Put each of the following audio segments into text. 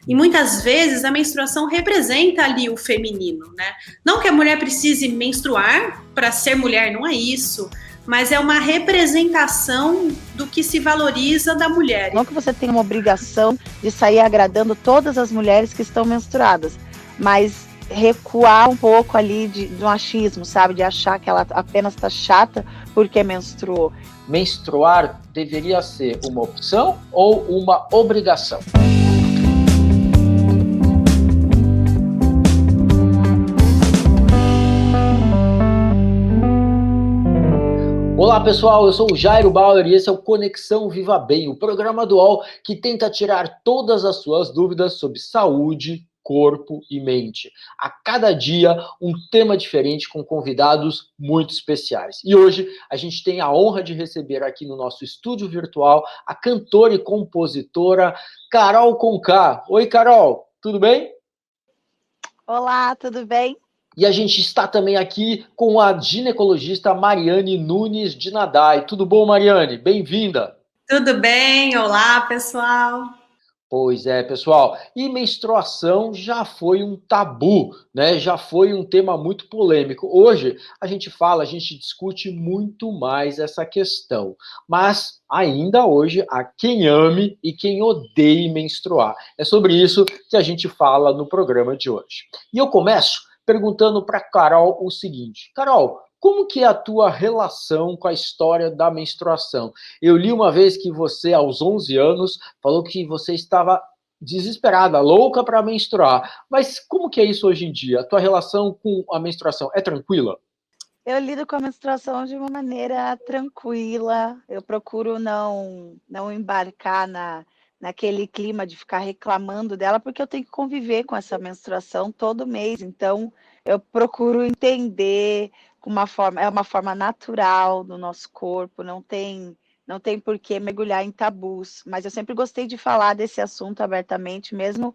E muitas vezes a menstruação representa ali o feminino, né? Não que a mulher precise menstruar para ser mulher, não é isso, mas é uma representação do que se valoriza da mulher. Não que você tenha uma obrigação de sair agradando todas as mulheres que estão menstruadas, mas recuar um pouco ali do achismo, sabe? De achar que ela apenas está chata porque menstruou. Menstruar deveria ser uma opção ou uma obrigação? Olá pessoal, eu sou o Jairo Bauer e esse é o Conexão Viva Bem, o programa do UOL que tenta tirar todas as suas dúvidas sobre saúde, corpo e mente. A cada dia um tema diferente com convidados muito especiais. E hoje a gente tem a honra de receber aqui no nosso estúdio virtual a cantora e compositora Carol Conká. Oi Carol, tudo bem? Olá, tudo bem? E a gente está também aqui com a ginecologista Mariane Nunes de Nadai. Tudo bom, Mariane? Bem-vinda! Tudo bem? Olá, pessoal! Pois é, pessoal. E menstruação já foi um tabu, né? Já foi um tema muito polêmico. Hoje a gente discute muito mais essa questão. Mas ainda hoje há quem ame e quem odeie menstruar. É sobre isso que a gente fala no programa de hoje. E eu começo perguntando para Carol o seguinte: Carol, como que é a tua relação com a história da menstruação? Eu li uma vez que você, aos 11 anos, falou que você estava desesperada, louca para menstruar. Mas como que é isso hoje em dia? A tua relação com a menstruação é tranquila? Eu lido com a menstruação de uma maneira tranquila. Eu procuro não embarcar naquele clima de ficar reclamando dela, porque eu tenho que conviver com essa menstruação todo mês. Então, eu procuro entender é uma forma natural do nosso corpo, não tem por que mergulhar em tabus. Mas eu sempre gostei de falar desse assunto abertamente, mesmo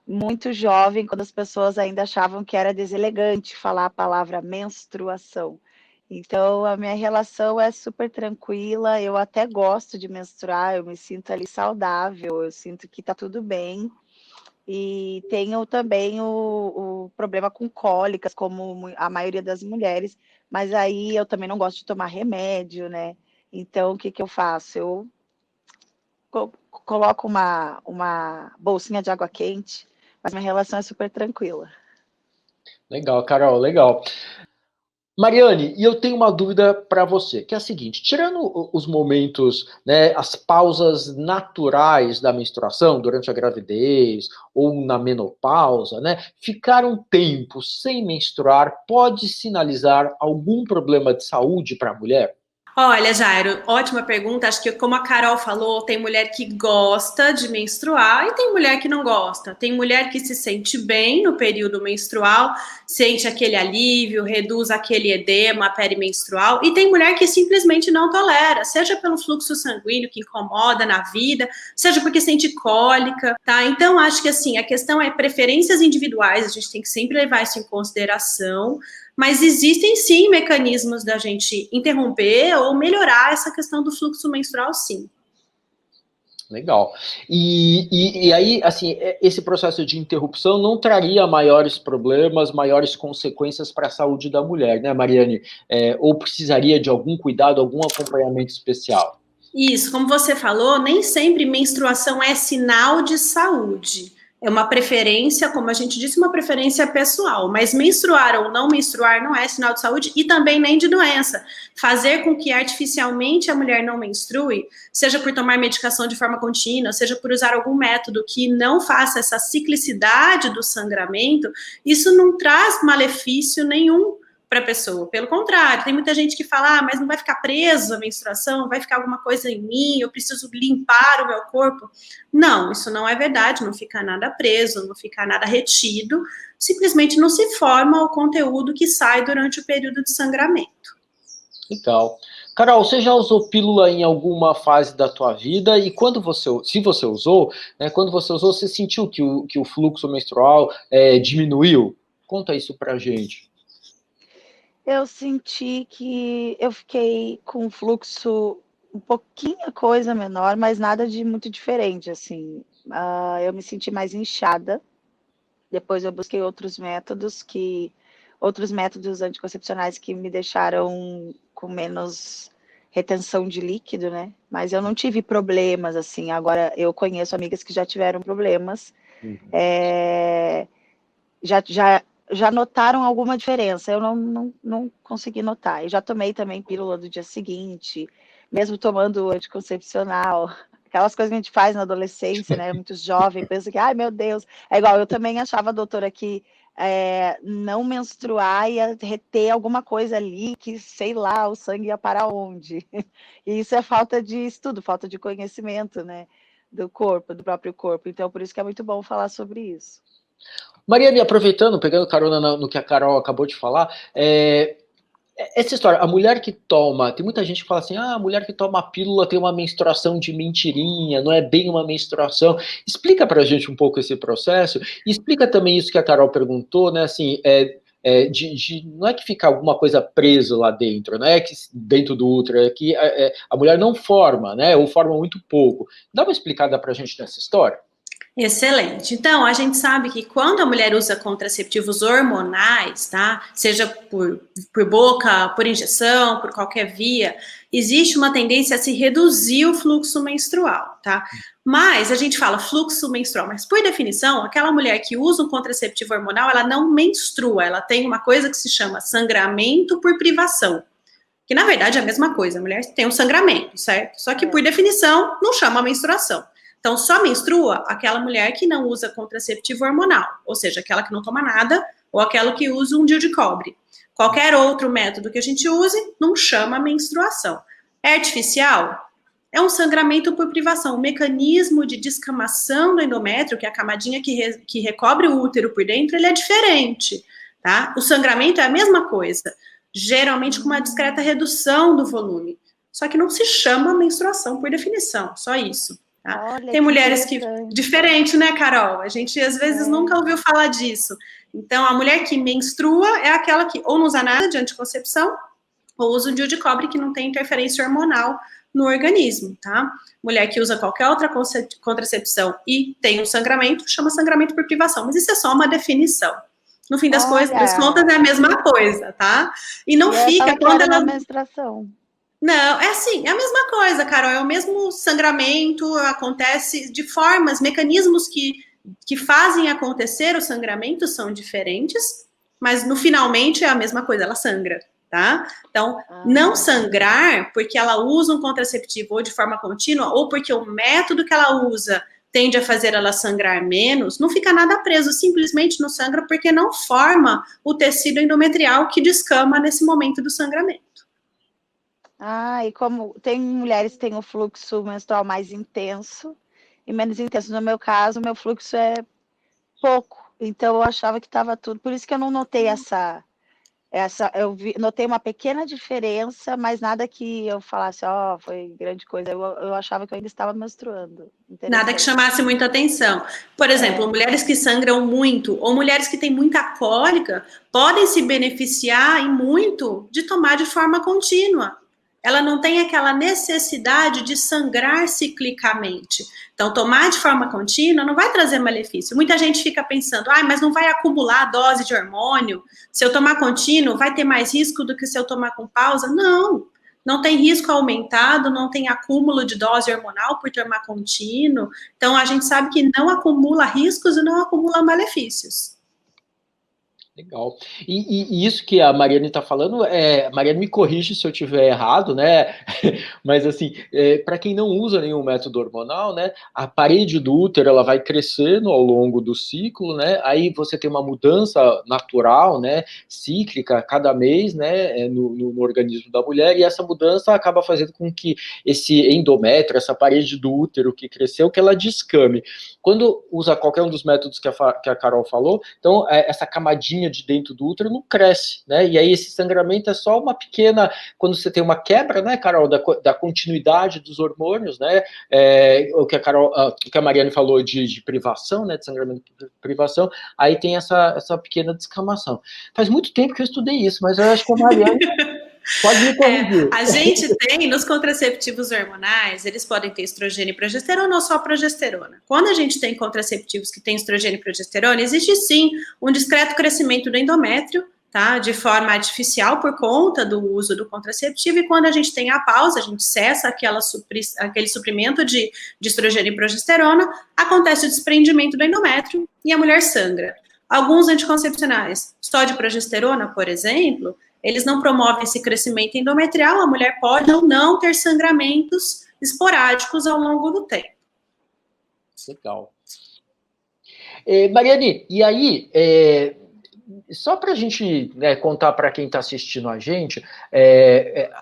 muito jovem, quando as pessoas ainda achavam que era deselegante falar a palavra menstruação. Então, a minha relação é super tranquila, eu até gosto de menstruar, eu me sinto ali saudável, eu sinto que tá tudo bem. E tenho também o problema com cólicas, como a maioria das mulheres, mas aí eu também não gosto de tomar remédio, né? Então, o que que eu faço? Eu coloco uma bolsinha de água quente, mas minha relação é super tranquila. Legal, Carol, legal. Mariane, e eu tenho uma dúvida para você, que é a seguinte: tirando os momentos, né, as pausas naturais da menstruação durante a gravidez ou na menopausa, né, ficar um tempo sem menstruar pode sinalizar algum problema de saúde para a mulher? Olha, Jairo, ótima pergunta. Acho que, como a Carol falou, tem mulher que gosta de menstruar e tem mulher que não gosta. Tem mulher que se sente bem no período menstrual, sente aquele alívio, reduz aquele edema perimenstrual, e tem mulher que simplesmente não tolera, seja pelo fluxo sanguíneo que incomoda na vida, seja porque sente cólica, tá? Então, acho que assim, a questão é preferências individuais, a gente tem que sempre levar isso em consideração. Mas existem sim mecanismos da gente interromper ou melhorar essa questão do fluxo menstrual, sim. Legal. E aí, assim, esse processo de interrupção não traria maiores problemas, maiores consequências para a saúde da mulher, né, Mariane? Ou precisaria de algum cuidado, algum acompanhamento especial? Isso, como você falou, nem sempre menstruação é sinal de saúde. É uma preferência, como a gente disse, uma preferência pessoal. Mas menstruar ou não menstruar não é sinal de saúde e também nem de doença. Fazer com que artificialmente a mulher não menstrue, seja por tomar medicação de forma contínua, seja por usar algum método que não faça essa ciclicidade do sangramento, isso não traz malefício nenhum para a pessoa. Pelo contrário, tem muita gente que fala, mas não vai ficar preso a menstruação, vai ficar alguma coisa em mim, eu preciso limpar o meu corpo. Não, isso não é verdade, não fica nada preso, não fica nada retido, simplesmente não se forma o conteúdo que sai durante o período de sangramento. Legal. Carol, você já usou pílula em alguma fase da tua vida? E quando se você usou, né, quando você usou, você sentiu que o fluxo menstrual diminuiu? Conta isso pra gente. Eu senti que eu fiquei com um fluxo um pouquinho coisa menor, mas nada de muito diferente, assim. eu me senti mais inchada. Depois eu busquei outros métodos anticoncepcionais que me deixaram com menos retenção de líquido, né? Mas eu não tive problemas, assim. Agora, eu conheço amigas que já tiveram problemas. Já notaram alguma diferença. Eu não consegui notar. Eu já tomei também pílula do dia seguinte, mesmo tomando anticoncepcional. Aquelas coisas que a gente faz na adolescência, né? Muito jovem, pensa que, ai, meu Deus. É igual, eu também achava, doutora, que não menstruar ia reter alguma coisa ali, que, sei lá, o sangue ia para onde. E isso é falta de estudo, falta de conhecimento, né? Do corpo, do próprio corpo. Então, por isso que é muito bom falar sobre isso. Mariane, aproveitando, pegando carona no que a Carol acabou de falar, essa história, a mulher que toma, tem muita gente que fala assim, a mulher que toma a pílula tem uma menstruação de mentirinha, não é bem uma menstruação. Explica pra gente um pouco esse processo, e explica também isso que a Carol perguntou, né, assim, não é que fica alguma coisa presa lá dentro, não é que dentro do útero, é que a mulher não forma, né, ou forma muito pouco. Dá uma explicada pra gente nessa história? Excelente. Então, a gente sabe que quando a mulher usa contraceptivos hormonais, tá? Seja por boca, por injeção, por qualquer via, existe uma tendência a se reduzir o fluxo menstrual, tá? Mas a gente fala fluxo menstrual, mas por definição, aquela mulher que usa um contraceptivo hormonal, ela não menstrua, ela tem uma coisa que se chama sangramento por privação. Que na verdade é a mesma coisa, a mulher tem um sangramento, certo? Só que por definição não chama menstruação. Então, só menstrua aquela mulher que não usa contraceptivo hormonal, ou seja, aquela que não toma nada, ou aquela que usa um DIU de cobre. Qualquer outro método que a gente use não chama menstruação. É artificial? É um sangramento por privação. O mecanismo de descamação do endométrio, que é a camadinha que recobre o útero por dentro, ele é diferente, tá? O sangramento é a mesma coisa, geralmente com uma discreta redução do volume. Só que não se chama menstruação por definição, só isso. Tá? Tem mulheres que... Diferente, né, Carol? A gente, às vezes, nunca ouviu falar disso. Então, a mulher que menstrua é aquela que ou não usa nada de anticoncepção, ou usa o DIU de cobre, que não tem interferência hormonal no organismo, tá? Mulher que usa qualquer outra contracepção e tem um sangramento, chama sangramento por privação. Mas isso é só uma definição. No fim das contas, é a mesma coisa, tá? E não fica quando ela... menstruação. Não, é assim, é a mesma coisa, Carol, é o mesmo sangramento, acontece de formas, mecanismos que fazem acontecer o sangramento são diferentes, mas no finalmente é a mesma coisa, ela sangra, tá? Então, não sangrar porque ela usa um contraceptivo ou de forma contínua, ou porque o método que ela usa tende a fazer ela sangrar menos, não fica nada preso, simplesmente não sangra porque não forma o tecido endometrial que descama nesse momento do sangramento. E como tem mulheres que têm o fluxo menstrual mais intenso e menos intenso. No meu caso, meu fluxo é pouco. Então, eu achava que estava tudo. Por isso que eu não notei notei uma pequena diferença, mas nada que eu falasse, foi grande coisa. Eu achava que eu ainda estava menstruando. Nada que chamasse muita atenção. Por exemplo, mulheres que sangram muito ou mulheres que têm muita cólica podem se beneficiar e muito de tomar de forma contínua. Ela não tem aquela necessidade de sangrar ciclicamente. Então, tomar de forma contínua não vai trazer malefício. Muita gente fica pensando, mas não vai acumular a dose de hormônio? Se eu tomar contínuo, vai ter mais risco do que se eu tomar com pausa? Não, não tem risco aumentado, não tem acúmulo de dose hormonal por tomar contínuo. Então, a gente sabe que não acumula riscos e não acumula malefícios. Legal. E isso que a Mariane está falando, Mariane me corrige se eu estiver errado, né? Mas assim, para quem não usa nenhum método hormonal, né? A parede do útero ela vai crescendo ao longo do ciclo, né? Aí você tem uma mudança natural, né? Cíclica cada mês, né? No organismo da mulher, e essa mudança acaba fazendo com que esse endométrio, essa parede do útero que cresceu, que ela descame. Quando usa qualquer um dos métodos que a Carol falou, então essa camadinha de dentro do útero não cresce, né? E aí esse sangramento é só uma pequena, quando você tem uma quebra, né, Carol, da continuidade dos hormônios, né? O que a Mariane falou de privação, né? De sangramento de privação, aí tem essa pequena descamação. Faz muito tempo que eu estudei isso, mas eu acho que a Mariane Pode me corrigir. A gente tem, nos contraceptivos hormonais, eles podem ter estrogênio e progesterona ou só progesterona. Quando a gente tem contraceptivos que têm estrogênio e progesterona, existe sim um discreto crescimento do endométrio, tá? De forma artificial por conta do uso do contraceptivo, e quando a gente tem a pausa, a gente cessa aquele suprimento de estrogênio e progesterona, acontece o desprendimento do endométrio e a mulher sangra. Alguns anticoncepcionais, só de progesterona, por exemplo, eles não promovem esse crescimento endometrial, a mulher pode ou não ter sangramentos esporádicos ao longo do tempo. Legal. Mariane, e aí, só para a gente, né, contar para quem está assistindo a gente,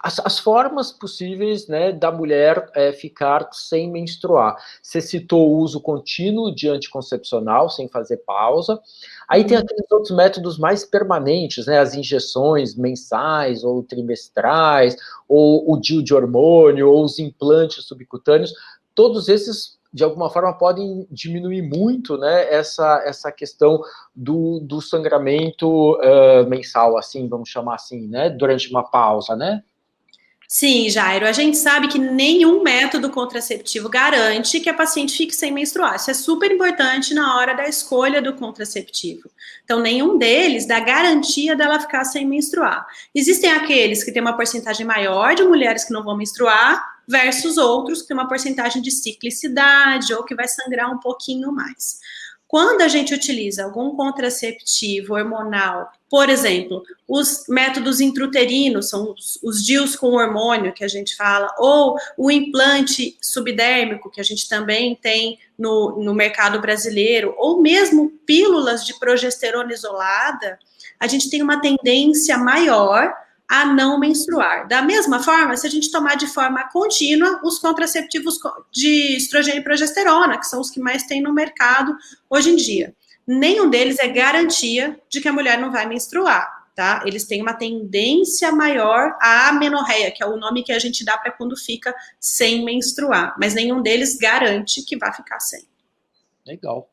as formas possíveis, né, da mulher ficar sem menstruar. Você citou o uso contínuo de anticoncepcional, sem fazer pausa. Aí tem aqueles outros métodos mais permanentes, né, as injeções mensais ou trimestrais, ou o DIU de hormônio, ou os implantes subcutâneos. Todos esses, de alguma forma, podem diminuir muito, né, essa questão do sangramento mensal, assim, vamos chamar assim, né, durante uma pausa, né? Sim, Jairo, a gente sabe que nenhum método contraceptivo garante que a paciente fique sem menstruar. Isso é super importante na hora da escolha do contraceptivo. Então, nenhum deles dá garantia dela ficar sem menstruar. Existem aqueles que têm uma porcentagem maior de mulheres que não vão menstruar, versus outros que têm uma porcentagem de ciclicidade ou que vai sangrar um pouquinho mais. Quando a gente utiliza algum contraceptivo hormonal, por exemplo, os métodos intrauterinos, são os DIUs com hormônio que a gente fala, ou o implante subdérmico, que a gente também tem no mercado brasileiro, ou mesmo pílulas de progesterona isolada, a gente tem uma tendência maior a não menstruar. Da mesma forma, se a gente tomar de forma contínua os contraceptivos de estrogênio e progesterona, que são os que mais tem no mercado hoje em dia. Nenhum deles é garantia de que a mulher não vai menstruar, tá? Eles têm uma tendência maior à amenorreia, que é o nome que a gente dá para quando fica sem menstruar, mas nenhum deles garante que vai ficar sem. Legal.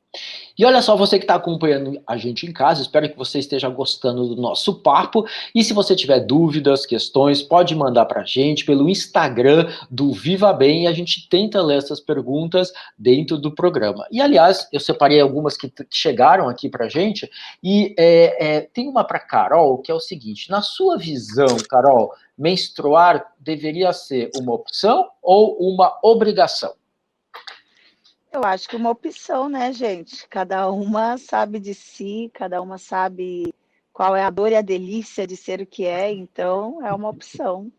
E olha só, você que está acompanhando a gente em casa, espero que você esteja gostando do nosso papo. E se você tiver dúvidas, questões, pode mandar para a gente pelo Instagram do Viva Bem, e a gente tenta ler essas perguntas dentro do programa. E, aliás, eu separei algumas que chegaram aqui para a gente, e tem uma para Carol, que é o seguinte: na sua visão, Carol, menstruar deveria ser uma opção ou uma obrigação? Eu acho que uma opção, né, gente? Cada uma sabe de si, cada uma sabe qual é a dor e a delícia de ser o que é, então é uma opção.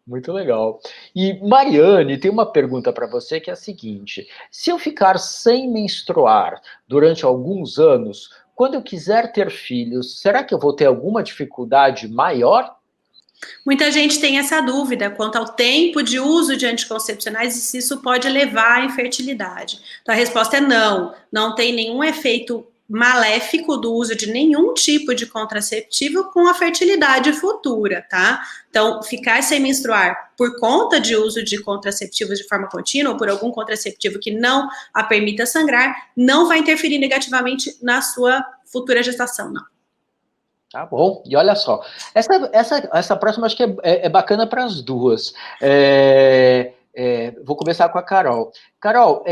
Muito legal. E Mariane, tem uma pergunta para você que é a seguinte: se eu ficar sem menstruar durante alguns anos, quando eu quiser ter filhos, será que eu vou ter alguma dificuldade maior? Muita gente tem essa dúvida quanto ao tempo de uso de anticoncepcionais e se isso pode levar à infertilidade. Então, a resposta é não. Não tem nenhum efeito maléfico do uso de nenhum tipo de contraceptivo com a fertilidade futura, tá? Então, ficar sem menstruar por conta de uso de contraceptivos de forma contínua ou por algum contraceptivo que não a permita sangrar, não vai interferir negativamente na sua futura gestação, não. Tá bom, e olha só, essa próxima acho que é bacana para as duas. Vou começar com a Carol. Carol,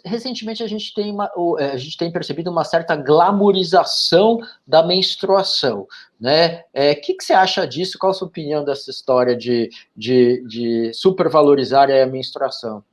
recentemente a gente tem percebido uma certa glamorização da menstruação, né? Que você acha disso? Qual a sua opinião dessa história de supervalorizar a menstruação?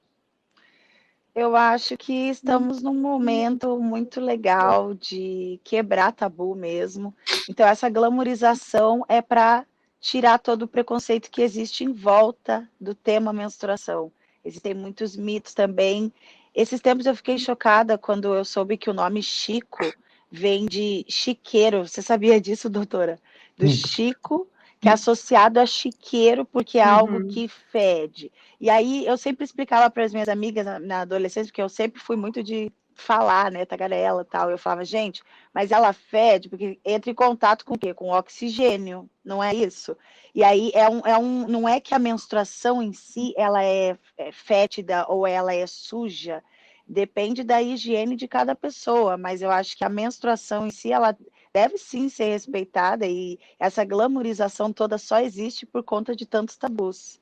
Eu acho que estamos num momento muito legal de quebrar tabu mesmo. Então, essa glamorização é para tirar todo o preconceito que existe em volta do tema menstruação. Existem muitos mitos também. Esses tempos eu fiquei chocada quando eu soube que o nome Chico vem de chiqueiro. Você sabia disso, doutora? Do Chico, que é associado a chiqueiro, porque é algo que fede. E aí eu sempre explicava para as minhas amigas na adolescência, porque eu sempre fui muito de falar, né, tagarela e tal. Eu falava, gente, mas ela fede porque entra em contato com o quê? Com oxigênio, não é isso? E aí não é que a menstruação em si ela é fétida ou ela é suja, depende da higiene de cada pessoa, mas eu acho que a menstruação em si, ela deve sim ser respeitada, e essa glamorização toda só existe por conta de tantos tabus.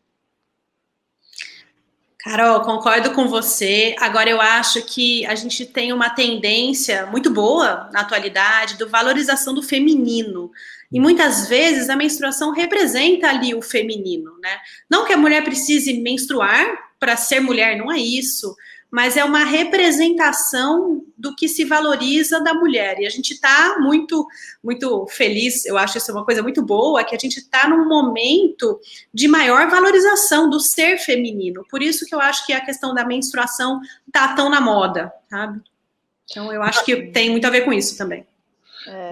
Carol, concordo com você. Agora, eu acho que a gente tem uma tendência muito boa na atualidade do valorização do feminino. E muitas vezes a menstruação representa ali o feminino, né? Não que a mulher precise menstruar para ser mulher, não é isso. Mas é uma representação do que se valoriza da mulher. E a gente está muito, muito feliz, eu acho isso uma coisa muito boa, que a gente está num momento de maior valorização do ser feminino. Por isso que eu acho que a questão da menstruação está tão na moda, sabe? Então, eu acho que tem muito a ver com isso também.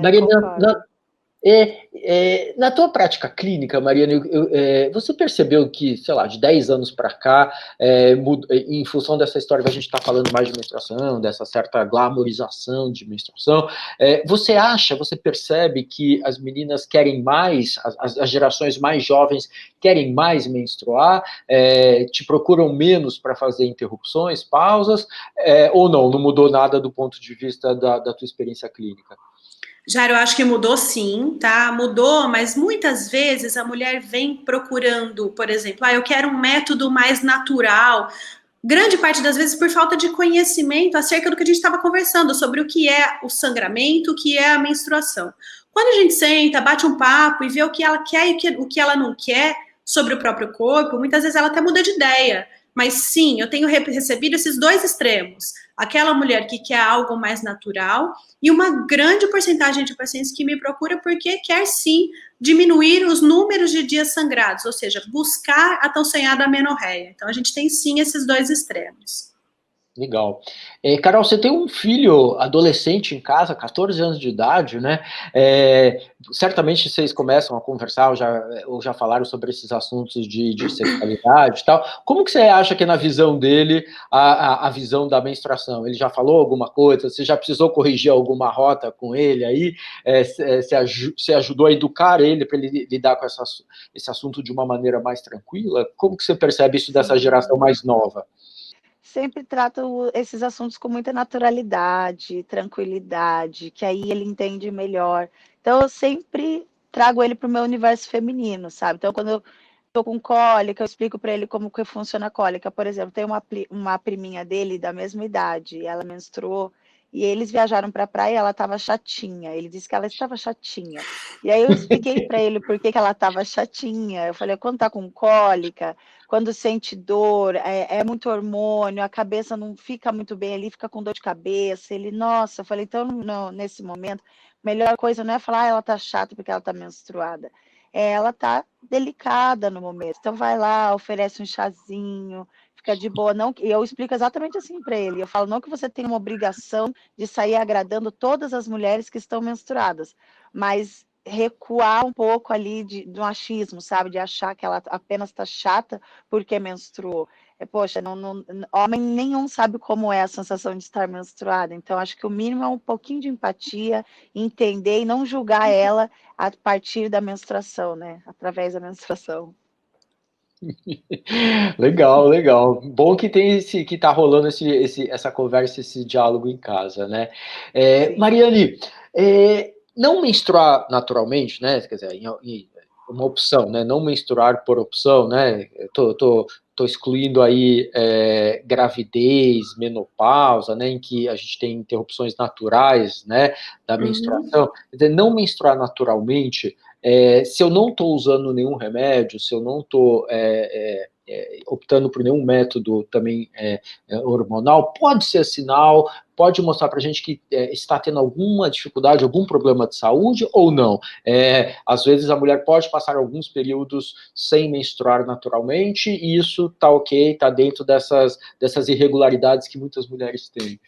Mariana, na tua prática clínica, Mariana, você percebeu que, sei lá, de 10 anos para cá, em função dessa história que a gente está falando mais de menstruação, dessa certa glamorização de menstruação, você percebe que as meninas querem mais, as gerações mais jovens querem mais menstruar, te procuram menos para fazer interrupções, pausas, ou não mudou nada do ponto de vista da tua experiência clínica? Jairo, eu acho que mudou sim, tá? Mudou, mas muitas vezes a mulher vem procurando, por exemplo, eu quero um método mais natural. Grande parte das vezes por falta de conhecimento acerca do que a gente estava conversando, sobre o que é o sangramento, o que é a menstruação. Quando a gente senta, bate um papo e vê o que ela quer e o que ela não quer sobre o próprio corpo, muitas vezes ela até muda de ideia. Mas sim, eu tenho recebido esses dois extremos. Aquela mulher que quer algo mais natural e uma grande porcentagem de pacientes que me procura porque quer sim diminuir os números de dias sangrados, ou seja, buscar a tão sonhada amenorreia. Então a gente tem sim esses dois extremos. Legal. Carol, você tem um filho adolescente em casa, 14 anos de idade, né? Certamente vocês começam a conversar ou já falaram sobre esses assuntos de sexualidade e tal. Como que você acha que é na visão dele a visão da menstruação? Ele já falou alguma coisa? Você já precisou corrigir alguma rota com ele aí? Você ajudou a educar ele para ele lidar com esse assunto de uma maneira mais tranquila? Como que você percebe isso dessa geração mais nova? Sempre trato esses assuntos com muita naturalidade, tranquilidade, que aí ele entende melhor. Então, eu sempre trago ele para o meu universo feminino, sabe? Então, quando eu estou com cólica, eu explico para ele como que funciona a cólica. Por exemplo, tem uma priminha dele da mesma idade, ela menstruou, e eles viajaram para a praia e ela estava chatinha. Ele disse que ela estava chatinha. E aí eu expliquei para ele por que ela estava chatinha. Eu falei, quando está com cólica, quando sente dor, é muito hormônio, a cabeça não fica muito bem ali, fica com dor de cabeça. Ele, nossa, eu falei, então, nesse momento, a melhor coisa não é falar, ela tá chata porque ela tá menstruada. Ela tá delicada no momento. Então, vai lá, oferece um chazinho, fica de boa. Não, e eu explico exatamente assim para ele. Eu falo, não que você tenha uma obrigação de sair agradando todas as mulheres que estão menstruadas, mas recuar um pouco ali do achismo, sabe? De achar que ela apenas está chata porque menstruou. Poxa, homem nenhum sabe como é a sensação de estar menstruada. Então, acho que o mínimo é um pouquinho de empatia, entender e não julgar ela a partir da menstruação, né? Através da menstruação. Legal. Bom que tem que tá rolando essa conversa, esse diálogo em casa, né? Mariane, não menstruar naturalmente, né? Quer dizer, uma opção, né? Não menstruar por opção, né? Tô excluindo aí gravidez, menopausa, né? Em que a gente tem interrupções naturais, né? Da menstruação. Quer dizer, não menstruar naturalmente. Se eu não estou usando nenhum remédio, se eu não estou optando por nenhum método também hormonal, pode ser sinal, pode mostrar para a gente que está tendo alguma dificuldade, algum problema de saúde ou não. Às vezes a mulher pode passar alguns períodos sem menstruar naturalmente e isso está ok, está dentro dessas irregularidades que muitas mulheres têm.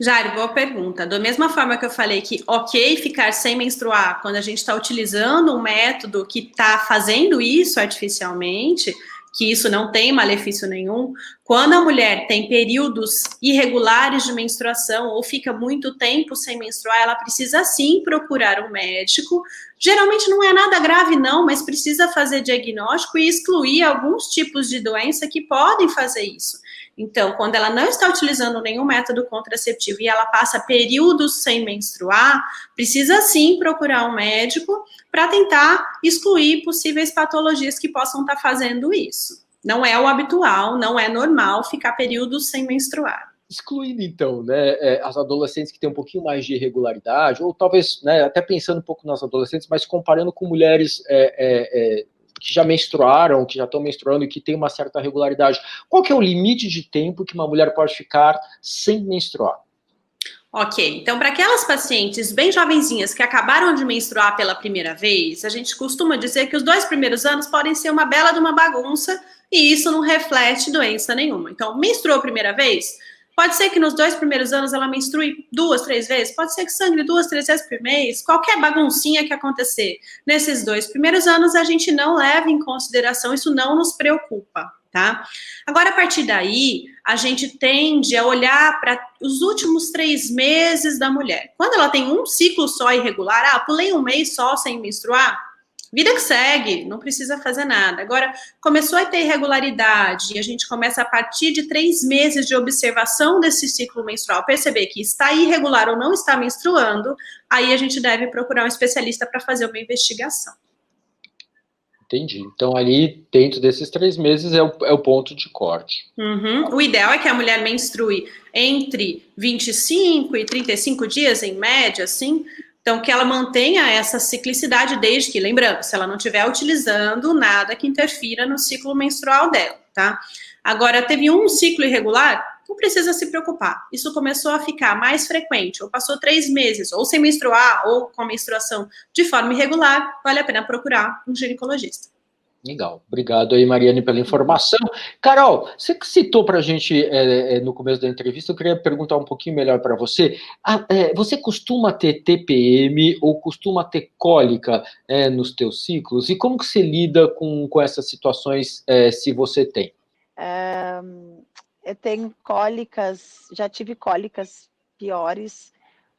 Jairo, boa pergunta. Da mesma forma que eu falei que ok ficar sem menstruar quando a gente está utilizando um método que está fazendo isso artificialmente, que isso não tem malefício nenhum, quando a mulher tem períodos irregulares de menstruação ou fica muito tempo sem menstruar, ela precisa sim procurar um médico. Geralmente não é nada grave não, mas precisa fazer diagnóstico e excluir alguns tipos de doença que podem fazer isso. Então, quando ela não está utilizando nenhum método contraceptivo e ela passa períodos sem menstruar, precisa sim procurar um médico para tentar excluir possíveis patologias que possam estar fazendo isso. Não é o habitual, não é normal ficar períodos sem menstruar. Excluindo, então, né, as adolescentes que têm um pouquinho mais de irregularidade, ou talvez, né, até pensando um pouco nas adolescentes, mas comparando com mulheres que já menstruaram, que já estão menstruando e que têm uma certa regularidade, qual que é o limite de tempo que uma mulher pode ficar sem menstruar? Ok, então para aquelas pacientes bem jovenzinhas que acabaram de menstruar pela primeira vez, a gente costuma dizer que os 2 primeiros anos podem ser uma bela de uma bagunça e isso não reflete doença nenhuma. Então, menstruou a primeira vez, pode ser que nos 2 primeiros anos ela menstrue 2, 3 vezes, pode ser que sangre 2, 3 vezes por mês, qualquer baguncinha que acontecer nesses 2 primeiros anos, a gente não leva em consideração, isso não nos preocupa, tá? Agora, a partir daí, a gente tende a olhar para os últimos 3 meses da mulher. Quando ela tem um ciclo só irregular, pulei um mês só sem menstruar, vida que segue, não precisa fazer nada. Agora, começou a ter irregularidade e a gente começa a partir de 3 meses de observação desse ciclo menstrual, perceber que está irregular ou não está menstruando, aí a gente deve procurar um especialista para fazer uma investigação. Entendi. Então, ali, dentro desses 3 meses, é o ponto de corte. Uhum. O ideal é que a mulher menstrue entre 25 e 35 dias, em média, assim. Então, que ela mantenha essa ciclicidade desde que, lembrando, se ela não estiver utilizando nada que interfira no ciclo menstrual dela, tá? Agora, teve um ciclo irregular, não precisa se preocupar. Isso começou a ficar mais frequente, ou passou 3 meses, ou sem menstruar, ou com menstruação de forma irregular, vale a pena procurar um ginecologista. Legal, obrigado aí, Mariane, pela informação. Carol, você que citou para a gente no começo da entrevista, eu queria perguntar um pouquinho melhor para você. Você costuma ter TPM ou costuma ter cólica nos teus ciclos? E como que você lida com essas situações, se você tem? Eu tenho cólicas, já tive cólicas piores,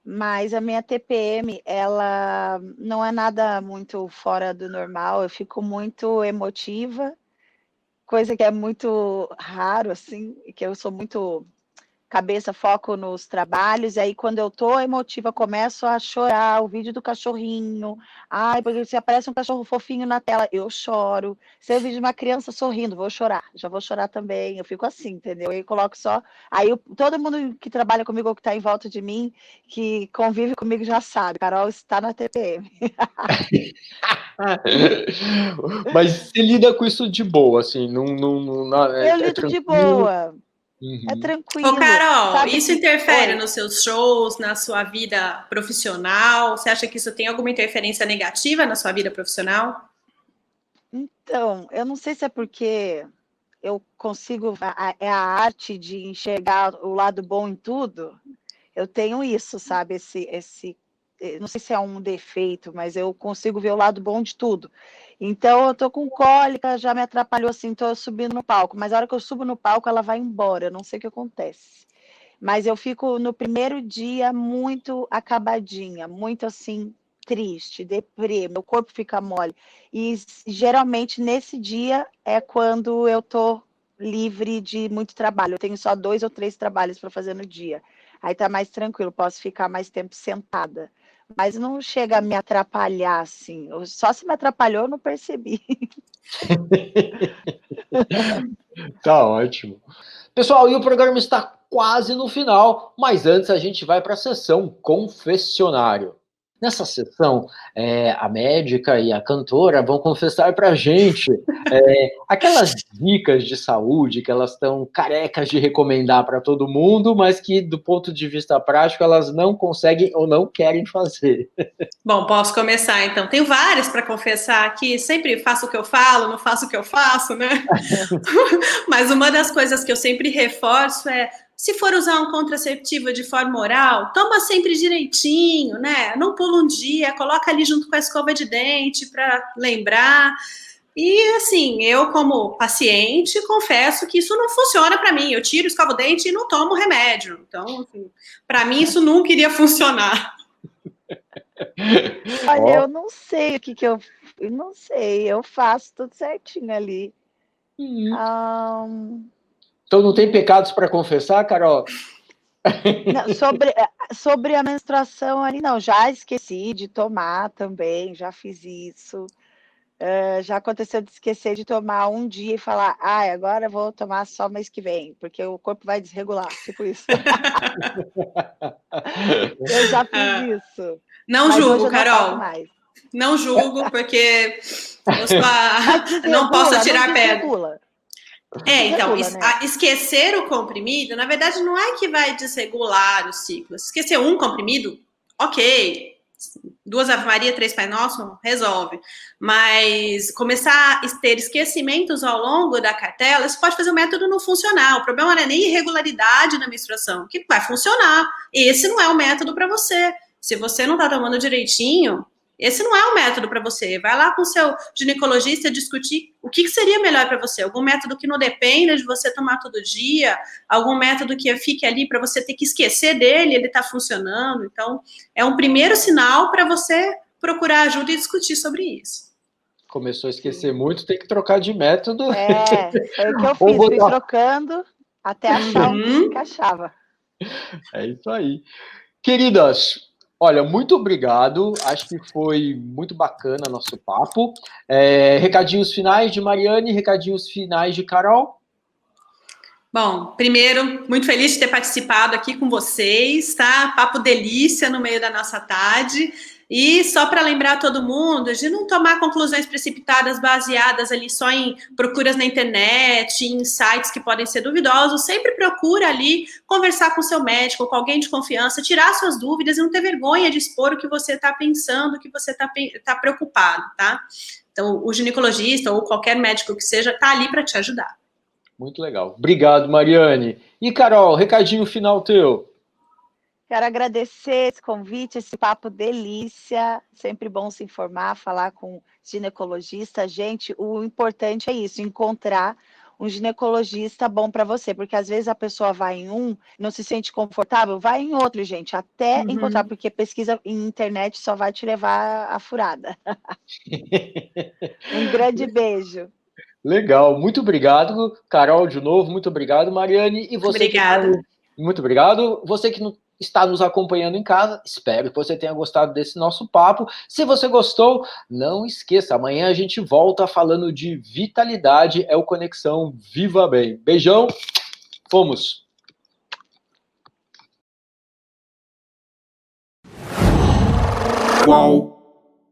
mas a minha TPM, ela não é nada muito fora do normal, eu fico muito emotiva, coisa que é muito raro, assim, que eu sou muito cabeça, foco nos trabalhos, e aí quando eu tô emotiva, começo a chorar, o vídeo do cachorrinho, ai, porque se aparece um cachorro fofinho na tela, eu choro, se eu vídeo de uma criança sorrindo, vou chorar, já vou chorar também, eu fico assim, entendeu? Eu coloco só, aí todo mundo que trabalha comigo ou que tá em volta de mim, que convive comigo já sabe, Carol está na TPM. Mas você lida com isso de boa, assim, Eu lido de boa. É Uhum. tranquilo. Ô, Carol, sabe isso que... interfere Oi. nos seus shows, na sua vida profissional? Você acha que isso tem alguma interferência negativa na sua vida profissional? Então, eu não sei se é porque eu consigo, é a arte de enxergar o lado bom em tudo. Eu tenho isso, sabe? Não sei se é um defeito, mas eu consigo ver o lado bom de tudo. Então, eu tô com cólica, já me atrapalhou assim, tô subindo no palco, mas a hora que eu subo no palco, ela vai embora, eu não sei o que acontece. Mas eu fico no primeiro dia muito acabadinha, muito assim, triste, deprê, meu corpo fica mole. E geralmente nesse dia é quando eu tô livre de muito trabalho. Eu tenho só 2 ou 3 trabalhos para fazer no dia. Aí tá mais tranquilo, posso ficar mais tempo sentada. Mas não chega a me atrapalhar assim. Só se me atrapalhou, eu não percebi. Tá ótimo. Pessoal, e o programa está quase no final, mas antes a gente vai para a sessão confessionário. Nessa sessão, a médica e a cantora vão confessar para a gente aquelas dicas de saúde que elas estão carecas de recomendar para todo mundo, mas que, do ponto de vista prático, elas não conseguem ou não querem fazer. Bom, posso começar então. Tenho várias para confessar aqui, sempre faço o que eu falo, não faço o que eu faço, né? Mas uma das coisas que eu sempre reforço é: se for usar um contraceptivo de forma oral, toma sempre direitinho, né? Não pula um dia, coloca ali junto com a escova de dente para lembrar. E assim, eu como paciente confesso que isso não funciona para mim. Eu tiro, escovo o dente e não tomo remédio. Então, assim, para mim isso nunca iria funcionar. Olha, eu não sei o que eu não sei, eu faço tudo certinho ali. Então não tem pecados para confessar, Carol? Não, sobre a menstruação ali, não, já esqueci de tomar também, já fiz isso. Já aconteceu de esquecer de tomar um dia e falar, agora eu vou tomar só mês que vem, porque o corpo vai desregular, tipo isso. Eu já fiz isso. Não mas julgo, hoje eu não Carol. faço mais. Não julgo, porque Mas não posso tirar não pedra. desregula. Então, Desregula, né? esquecer o comprimido, na verdade, não é que vai desregular o ciclo. Esquecer um comprimido, ok. 2 Ave Maria, 3 Pai Nosso, resolve. Mas começar a ter esquecimentos ao longo da cartela, isso pode fazer o método não funcionar. O problema não é nem irregularidade na menstruação, que vai funcionar. Esse não é o método para você. Se você não está tomando direitinho, esse não é o método para você. Vai lá com o seu ginecologista discutir o que seria melhor para você. Algum método que não dependa de você tomar todo dia, algum método que fique ali para você ter que esquecer dele, ele está funcionando. Então, é um primeiro sinal para você procurar ajuda e discutir sobre isso. Começou a esquecer muito, tem que trocar de método. Foi o que eu fiz, fui trocando até achar um que se encaixava. É isso aí. Queridas, olha, muito obrigado. Acho que foi muito bacana nosso papo. Recadinhos finais de Mariane, recadinhos finais de Carol. Bom, primeiro, muito feliz de ter participado aqui com vocês, tá? Papo delícia no meio da nossa tarde. E só para lembrar todo mundo de não tomar conclusões precipitadas baseadas ali só em procuras na internet, em sites que podem ser duvidosos. Sempre procura ali conversar com seu médico, com alguém de confiança, tirar suas dúvidas e não ter vergonha de expor o que você está pensando, o que você está preocupado, tá? Então, o ginecologista ou qualquer médico que seja está ali para te ajudar. Muito legal. Obrigado, Mariane. E, Carol, recadinho final teu. Quero agradecer esse convite, esse papo delícia. Sempre bom se informar, falar com ginecologista. Gente, o importante é isso, encontrar um ginecologista bom para você, porque às vezes a pessoa vai em um, não se sente confortável, vai em outro, gente, até encontrar, porque pesquisa em internet só vai te levar a furada. Um grande beijo. Legal, muito obrigado, Carol, de novo, muito obrigado, Mariane. E você Obrigada. Muito obrigado. Você que está nos acompanhando em casa, espero que você tenha gostado desse nosso papo. Se você gostou, não esqueça, amanhã a gente volta falando de vitalidade, é o Conexão Viva Bem. Beijão, fomos! Qual?